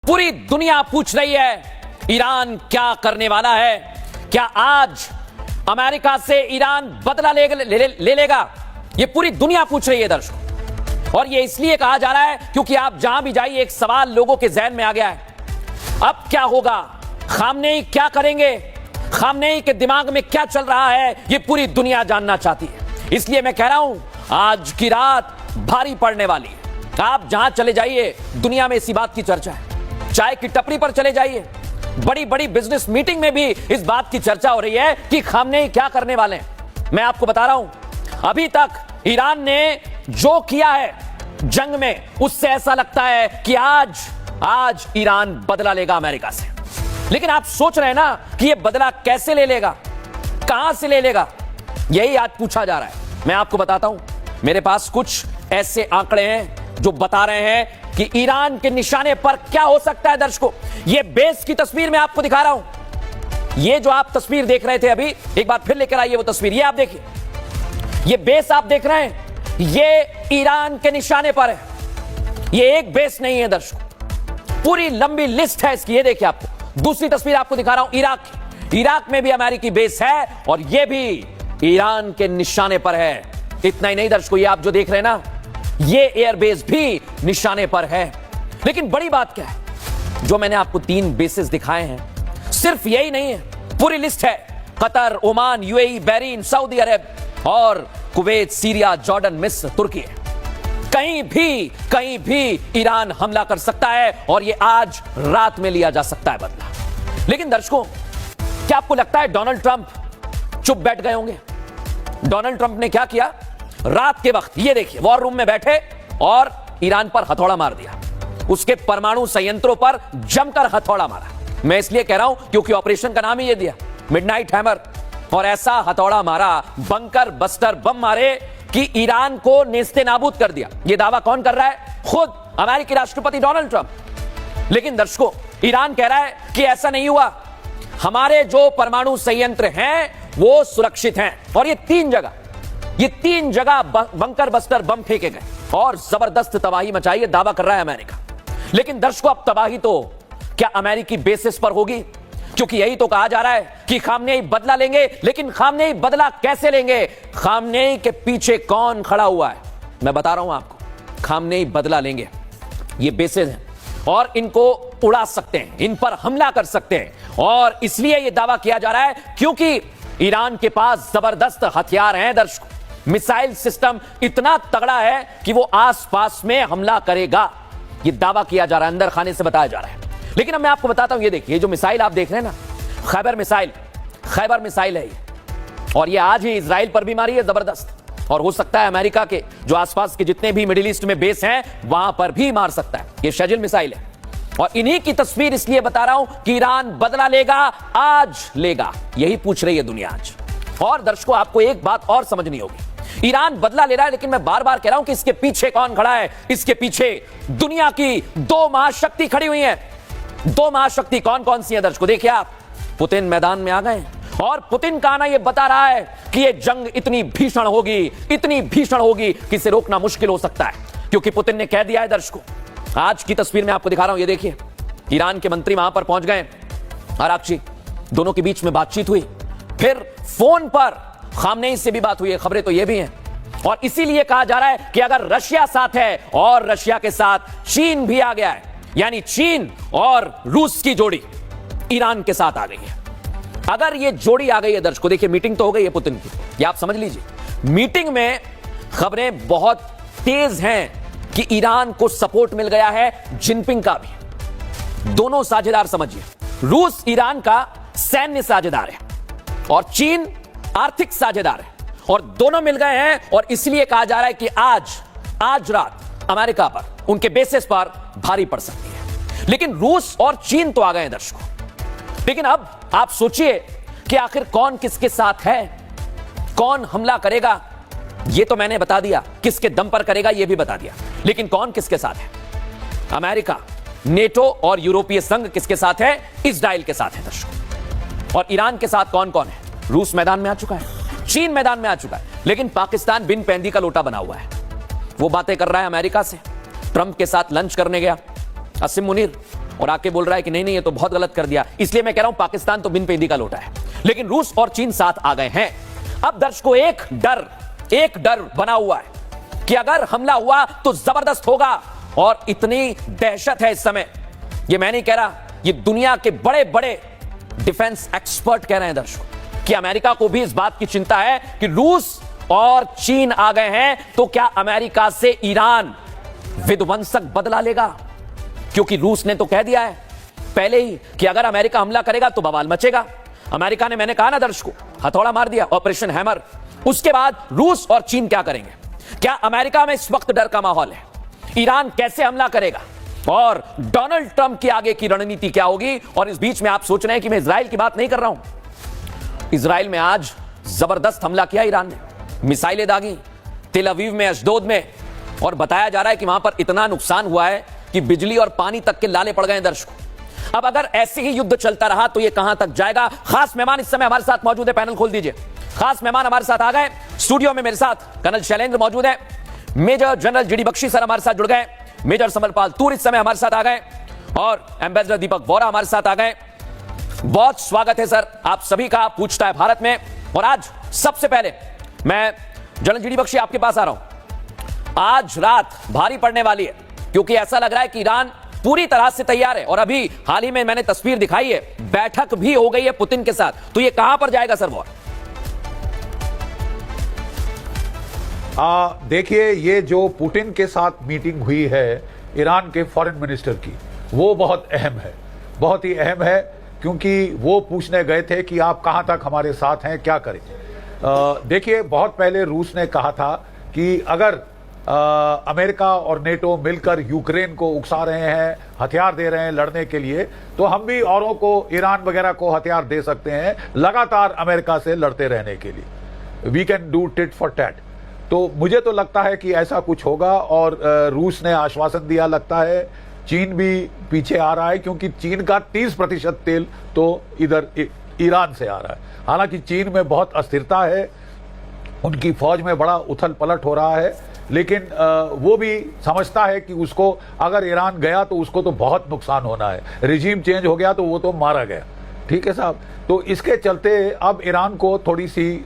पूरी दुनिया पूछ रही है ईरान क्या करने वाला है। क्या आज अमेरिका से ईरान बदला ले लेगा? ये पूरी दुनिया पूछ रही है दर्शकों, और ये इसलिए कहा जा रहा है क्योंकि आप जहां भी जाइए एक सवाल लोगों के जहन में आ गया है, अब क्या होगा, खामनेई क्या करेंगे, खामनेई के दिमाग में क्या चल रहा है, ये पूरी दुनिया जानना चाहती है। इसलिए मैं कह रहा हूं आज की रात भारी पड़ने वाली है। आप जहां चले जाइए दुनिया में इसी बात की चर्चा है। चाय की टपरी पर चले जाइए, बड़ी बड़ी बिजनेस मीटिंग में भी इस बात की चर्चा हो रही है कि खामनेई क्या करने वाले हैं। मैं आपको बता रहा हूं अभी तक ईरान ने जो किया है जंग में, उससे ऐसा लगता है कि आज ईरान बदला लेगा अमेरिका से। लेकिन आप सोच रहे हैं ना कि यह बदला कैसे ले लेगा, कहां से ले लेगा, यही आज पूछा जा रहा है। मैं आपको बताता हूं, मेरे पास कुछ ऐसे आंकड़े हैं जो बता रहे हैं कि ईरान के निशाने पर क्या हो सकता है। दर्शकों, यह बेस की तस्वीर मैं आपको दिखा रहा हूं। यह जो आप तस्वीर देख रहे थे अभी, एक बार फिर लेकर आइए वो तस्वीर। यह आप देखिए, यह बेस आप देख रहे हैं, यह ईरान के निशाने पर है। यह एक बेस नहीं है दर्शकों, पूरी लंबी लिस्ट है इसकी। यह देखिए, आपको दूसरी तस्वीर आपको दिखा रहा हूं इराक की। इराक में भी अमेरिकी बेस है और यह भी ईरान के निशाने पर है। इतना ही नहीं दर्शकों, ये आप जो देख रहे हैं ना, ये एयरबेस भी निशाने पर है। लेकिन बड़ी बात क्या है, जो मैंने आपको 3 बेसेस दिखाए हैं, सिर्फ यही नहीं है, पूरी लिस्ट है। Qatar, Oman, UAE, Bahrain, Saudi Arab और कुवैत, सीरिया, जॉर्डन, मिस्र, तुर्की। कहीं भी ईरान हमला कर सकता है और ये आज रात में लिया जा सकता है बदला। लेकिन दर्शकों, क्या आपको लगता है डोनाल्ड ट्रंप चुप बैठ गए होंगे? डोनाल्ड ट्रंप ने क्या किया, रात के वक्त ये देखिए वॉर रूम में बैठे और ईरान पर हथौड़ा मार दिया, उसके परमाणु संयंत्रों पर जमकर हथौड़ा मारा। मैं इसलिए कह रहा हूं क्योंकि ऑपरेशन का नाम ही ये दिया, मिडनाइट हैमर। और ऐसा हथौड़ा मारा, बंकर बस्टर बम मारे कि ईरान को नेस्ते नाबूद कर दिया। यह दावा कौन कर रहा है? खुद अमेरिकी राष्ट्रपति डोनाल्ड ट्रंप। लेकिन दर्शकों, ईरान कह रहा है कि ऐसा नहीं हुआ, हमारे जो परमाणु संयंत्र हैं वो सुरक्षित हैं। और ये तीन जगह बंकर बस्टर बम फेंके गए और जबरदस्त तबाही मचाई, दावा कर रहा है अमेरिका। लेकिन दर्शकों, अब तबाही तो क्या अमेरिकी बेसिस पर होगी? क्योंकि यही तो कहा जा रहा है कि खामनेई बदला लेंगे। लेकिन खामनेई बदला कैसे लेंगे? खामनेई के पीछे कौन खड़ा हुआ है? मैं बता रहा हूं आपको, खामनेई बदला लेंगे। ये बेसिस हैं और इनको उड़ा सकते हैं, इन पर हमला कर सकते हैं। और इसलिए यह दावा किया जा रहा है क्योंकि ईरान के पास जबरदस्त हथियार हैं दर्शकों। मिसाइल सिस्टम इतना तगड़ा है कि वो आसपास में हमला करेगा, ये दावा किया जा रहा है, अंदर खाने से बताया जा रहा है। लेकिन अब मैं आपको बताता हूं, ये देखिए, जो मिसाइल आप देख रहे हैं ना, खैबर मिसाइल है ये, और ये आज ही इजराइल पर भी मारी है जबरदस्त। और हो सकता है अमेरिका के जो आसपास के जितने भी मिडिल ईस्ट में बेस हैं वहां पर भी मार सकता है। ये शजिल मिसाइल है और इन्हीं की तस्वीर इसलिए बता रहा हूं कि ईरान बदला लेगा, आज लेगा, यही पूछ रही है दुनिया आज। और दर्शकों, आपको एक बात और समझनी होगी, ईरान बदला ले रहा है, लेकिन मैं बार बार कह रहा हूं कि इसके पीछे कौन खड़ा है? इसके पीछे दुनिया की 2 महाशक्ति खड़ी हुई हैं। 2 महाशक्ति कौन कौन सी है दर्शकों? देखिए आप, पुतिन मैदान में आ गए और पुतिन का आना यह बता रहा है कि यह जंग इतनी भीषण होगी कि इसे रोकना मुश्किल हो सकता है। क्योंकि पुतिन ने कह दिया है दर्शकों, आज की तस्वीर में आपको दिखा रहा हूं, ये देखिए, ईरान के मंत्री वहां पर पहुंच गए, आरागची, दोनों के बीच में बातचीत हुई, फिर फोन पर खामनेई से भी बात हुई है, खबरें तो ये भी हैं। और इसीलिए कहा जा रहा है कि अगर रशिया साथ है और रशिया के साथ चीन भी आ गया है, यानी चीन और रूस की जोड़ी ईरान के साथ आ गई है। अगर ये जोड़ी आ गई है दर्शकों, देखिए मीटिंग तो हो गई है पुतिन की, ये आप समझ लीजिए। मीटिंग में खबरें बहुत तेज हैं कि ईरान को सपोर्ट मिल गया है जिनपिंग का भी। दोनों साझेदार समझिए, रूस ईरान का सैन्य साझेदार है और चीन आर्थिक साझेदार है, और दोनों मिल गए हैं। और इसलिए कहा जा रहा है कि आज रात अमेरिका पर, उनके बेसिस पर भारी पड़ सकती है। लेकिन रूस और चीन तो आ गए हैं दर्शकों। लेकिन अब आप सोचिए कि आखिर कौन किसके साथ है, कौन हमला करेगा? ये तो मैंने बता दिया, किसके दम पर करेगा ये भी बता दिया। लेकिन कौन किसके साथ है? अमेरिका, नेटो और यूरोपीय संघ किसके साथ है? इजराइल के साथ है दर्शकों। और ईरान के साथ कौन कौन है? रूस मैदान में आ चुका है, चीन मैदान में आ चुका है, लेकिन पाकिस्तान बिन पैंदी का लोटा बना हुआ है। वो बातें कर रहा है अमेरिका से, ट्रंप के साथ लंच करने गया, असीम मुनीर, और आके बोल रहा है कि नहीं नहीं ये तो बहुत गलत कर दिया, इसलिए मैं कह रहा हूं पाकिस्तान तो बिन पेंदी का लोटा है। लेकिन रूस और चीन साथ आ गए हैं। अब दर्शकों एक डर बना हुआ है कि अगर हमला हुआ तो जबरदस्त होगा, और इतनी दहशत है इस समय, ये मैं नहीं कह रहा, ये दुनिया के बड़े बड़े डिफेंस एक्सपर्ट कह रहे हैं दर्शकों, कि अमेरिका को भी इस बात की चिंता है कि रूस और चीन आ गए हैं तो क्या अमेरिका से ईरान विध्वंसक बदला लेगा। क्योंकि रूस ने तो कह दिया है पहले ही कि अगर अमेरिका हमला करेगा तो बवाल मचेगा। अमेरिका ने, मैंने कहा ना दर्शकों, हथौड़ा मार दिया, ऑपरेशन हैमर। उसके बाद रूस और चीन क्या करेंगे? क्या अमेरिका में इस वक्त डर का माहौल है? ईरान कैसे हमला करेगा और डोनाल्ड ट्रंप की आगे की रणनीति क्या होगी? और इस बीच में आप सोच रहे हैं कि मैं इजराइल की बात नहीं कर रहा हूं। इजराइल में आज जबरदस्त हमला किया ईरान ने, मिसाइलें दागी तेल अवीव में, अशदोद में, और बताया जा रहा है कि वहां पर इतना नुकसान हुआ है कि बिजली और पानी तक के लाले पड़ गए हैं दर्शकों। अब अगर ऐसे ही युद्ध चलता रहा तो ये कहां तक जाएगा? खास मेहमान इस समय हमारे साथ मौजूद है, पैनल खोल दीजिए। खास मेहमान हमारे साथ आ गए स्टूडियो में, मेरे साथ कर्नल शैलेंद्र मौजूद है, major general GD Bakshi sir हमारे साथ जुड़ गए, मेजर समरपाल तूर इस समय हमारे साथ आ गए, और एम्बेसडर दीपक वोरा हमारे साथ आ गए। बहुत स्वागत है सर आप सभी का पूछता है भारत में। और आज सबसे पहले मैं जनरल जीडी बख्शी आपके पास आ रहा हूं। आज रात भारी पड़ने वाली है, क्योंकि ऐसा लग रहा है कि ईरान पूरी तरह से तैयार है, और अभी हाल ही में मैंने तस्वीर दिखाई है, बैठक भी हो गई है पुतिन के साथ। तो ये कहां पर जाएगा सर वॉर? देखिए, ये जो पुतिन के साथ मीटिंग हुई है ईरान के फॉरेन मिनिस्टर की, वो बहुत अहम है, बहुत ही अहम है, क्योंकि वो पूछने गए थे कि आप कहां तक हमारे साथ हैं, क्या करें। देखिए, बहुत पहले रूस ने कहा था कि अगर अमेरिका और नेटो मिलकर यूक्रेन को उकसा रहे हैं, हथियार दे रहे हैं लड़ने के लिए, तो हम भी औरों को, ईरान वगैरह को हथियार दे सकते हैं लगातार अमेरिका से लड़ते रहने के लिए। We can do tit for tat. तो मुझे तो लगता है कि ऐसा कुछ होगा, और रूस ने आश्वासन दिया, लगता है चीन भी पीछे आ रहा है, क्योंकि चीन का 30% तेल तो इधर ईरान से आ रहा है। हालांकि चीन में बहुत अस्थिरता है, उनकी फौज में बड़ा उथल पलट हो रहा है, लेकिन वो भी समझता है कि उसको अगर ईरान गया तो उसको तो बहुत नुकसान होना है, रिजीम चेंज हो गया तो वो तो मारा गया। ठीक है साहब, तो इसके चलते अब ईरान को थोड़ी सी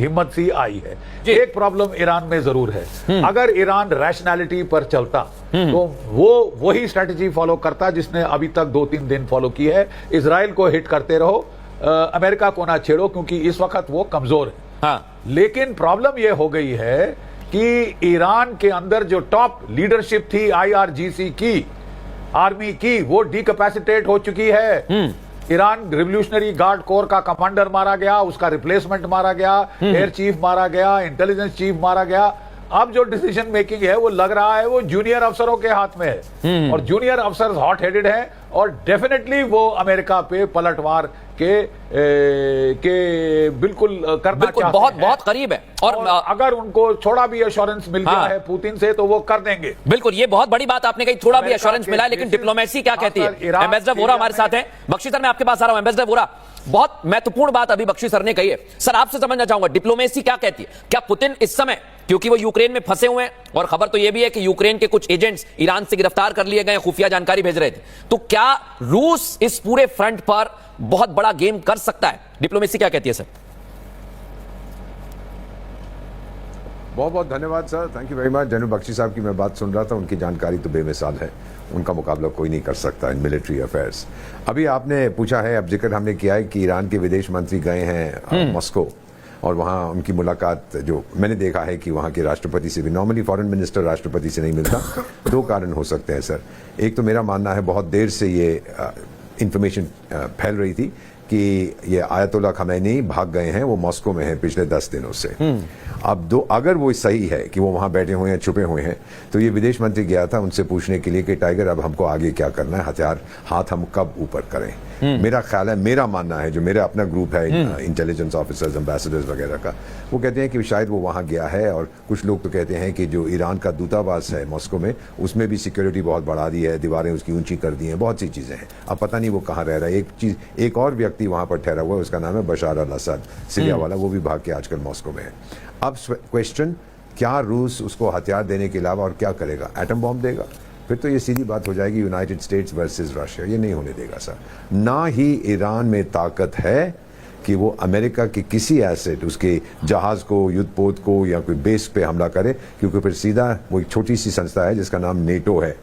हिम्मत सी आई है। एक प्रॉब्लम ईरान में जरूर है, अगर ईरान रैशनैलिटी पर चलता तो वो वही स्ट्रेटजी फॉलो करता जिसने अभी तक 2-3 दिन फॉलो की है, इजराइल को हिट करते रहो, अमेरिका को ना छेड़ो, क्योंकि इस वक्त वो कमजोर है। हाँ। लेकिन प्रॉब्लम ये हो गई है कि ईरान के अंदर जो टॉप लीडरशिप थी IRGC की, आर्मी की, वो डिकैपेसिटेट हो चुकी है। ईरान रिवोल्यूशनरी गार्ड कोर का कमांडर मारा गया, उसका रिप्लेसमेंट मारा गया, एयर चीफ मारा गया, इंटेलिजेंस चीफ मारा गया। अब जो डिसीजन मेकिंग है वो लग रहा है वो जूनियर अफसरों के हाथ में है, और जूनियर अफसर हॉट हेडेड हैं, और डेफिनेटली वो अमेरिका पे पलटवार के बिल्कुल करना चाहते हैं, बहुत करीब है, और अगर उनको थोड़ा भी एश्योरेंस मिल गया है पुतिन से तो वो कर देंगे। बिल्कुल, ये बहुत बड़ी बात आपने कही, थोड़ा भी एश्योरेंस मिला है, लेकिन डिप्लोमेसी क्या कहती है? एम्बेसडर वोरा हमारे साथ है। बख्शी सर मैं आपके पास आ रहा हूं। एम्बेसडर वोरा, बहुत महत्वपूर्ण बात अभी बख्शी सर ने कही है, सर आपसे समझना चाहूंगा डिप्लोमेसी क्या कहती है? क्या पुतिन इस समय, क्योंकि वो यूक्रेन में फंसे हुए हैं, और खबर तो यह भी है कि यूक्रेन के कुछ एजेंट्स ईरान से गिरफ्तार कर लिए गए, खुफिया जानकारी भेज रहे थे, तो क्या रूस इस पूरे फ्रंट पर बहुत बड़ा गेम कर सकता है? डिप्लोमेसी क्या कहती है सर? बहुत बहुत धन्यवाद sir, thank you very much. General Bakshi साहब की मैं बात सुन रहा था, उनकी जानकारी तो बेमिसाल है, उनका मुकाबला कोई नहीं कर सकता इन मिलिट्री अफेयर्स। अभी आपने पूछा है, अब जिक्र हमने किया है कि ईरान के विदेश मंत्री गए हैं मॉस्को, और वहाँ उनकी मुलाकात जो मैंने देखा है कि वहाँ के राष्ट्रपति से भी, नॉर्मली फॉरेन मिनिस्टर राष्ट्रपति से नहीं मिलता। 2 कारण हो सकते हैं सर। एक तो मेरा मानना है बहुत देर से ये इंफॉर्मेशन फैल रही थी कि ये आयतुल्लाह खमैनी भाग गए हैं, वो मॉस्को में हैं पिछले 10 दिनों से। अब अगर वो सही है कि वो वहाँ बैठे हुए हैं, छुपे हुए हैं, तो ये विदेश मंत्री गया था उनसे पूछने के लिए कि टाइगर अब हमको आगे क्या करना है, हथियार हाथ हम कब ऊपर करें। मेरा ख्याल है, मेरा मानना है, जो मेरा अपना ग्रुप है इंटेलिजेंस ऑफिसर्स, एम्बेसडर्स वगैरह का, वो कहते हैं कि शायद वो वहाँ गया है, और कुछ लोग तो कहते हैं कि जो ईरान का दूतावास है मॉस्को में, उसमें भी सिक्योरिटी बहुत बढ़ा दी है, दीवारें उसकी ऊंची कर दी हैं, बहुत सी चीज़ें हैं। अब पता नहीं वो कहाँ रह रहा है। एक और व्यक्ति वहाँ पर ठहरा हुआ है, उसका नाम है बशार अल असद, सीरिया वाला, वो भी भाग के आजकल मॉस्को में है। अब क्वेश्चन, क्या रूस उसको हथियार देने के अलावा और क्या करेगा? एटम बॉम्ब देगा? फिर तो ये सीधी बात हो जाएगी यूनाइटेड स्टेट्स वर्सेस रशिया। ये नहीं होने देगा सर। ना ही ईरान में ताकत है कि वो अमेरिका के किसी एसेट, उसके जहाज को, युद्धपोत को या कोई बेस पे हमला करे, क्योंकि फिर सीधा वो एक छोटी सी संस्था है जिसका नाम नेटो है।